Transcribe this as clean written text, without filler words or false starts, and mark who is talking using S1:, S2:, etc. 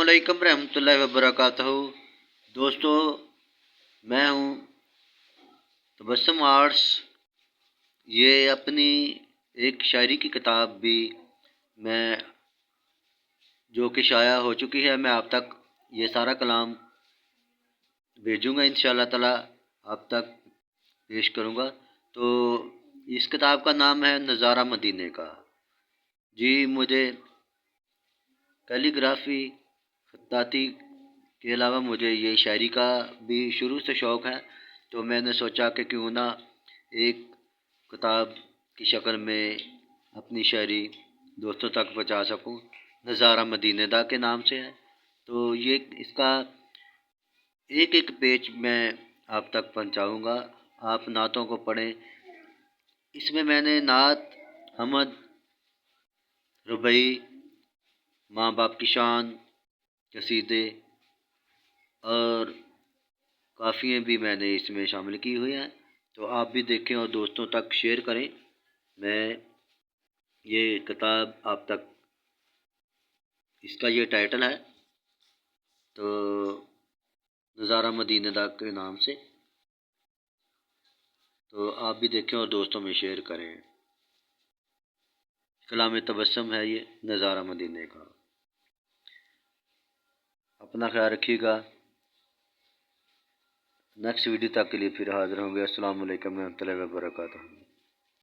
S1: علیکم ورحمۃ اللہ وبرکاتہ۔ دوستو، میں ہوں تبسم آرٹس۔ یہ اپنی ایک شاعری کی کتاب بھی میں جو کہ شائع ہو چکی ہے، میں آپ تک یہ سارا کلام بھیجوں گا، انشاءاللہ تعالی آپ تک پیش کروں گا۔ تو اس کتاب کا نام ہے نظارہ مدینے کا۔ جی، مجھے کیلی گرافی خطاطی کے علاوہ مجھے یہ شاعری کا بھی شروع سے شوق ہے، تو میں نے سوچا کہ کیوں نہ ایک کتاب کی شکل میں اپنی شاعری دوستوں تک پہنچا سکوں۔ نظارہ مدینے دا کے نام سے ہے، تو یہ اس کا ایک ایک پیج میں آپ تک پہنچاؤں گا۔ آپ نعتوں کو پڑھیں۔ اس میں نے نعت، حمد، رباعی، ماں باپ کی شان، قصیدے اور قافیے بھی میں نے اس میں شامل کی ہوئی ہیں، تو آپ بھی دیکھیں اور دوستوں تک شیئر کریں۔ میں یہ کتاب آپ تک، اس کا یہ ٹائٹل ہے تو نظارہ مدینہ دا کے نام سے، تو آپ بھی دیکھیں اور دوستوں میں شیئر کریں۔ کلام تبسم ہے یہ نظارہ مدینے کا۔ اپنا خیال رکھیے گا۔ نیکسٹ ویڈیو تک کے لیے پھر حاضر ہوں گے۔ السلام علیکم ورحمۃ اللہ وبرکاتہ۔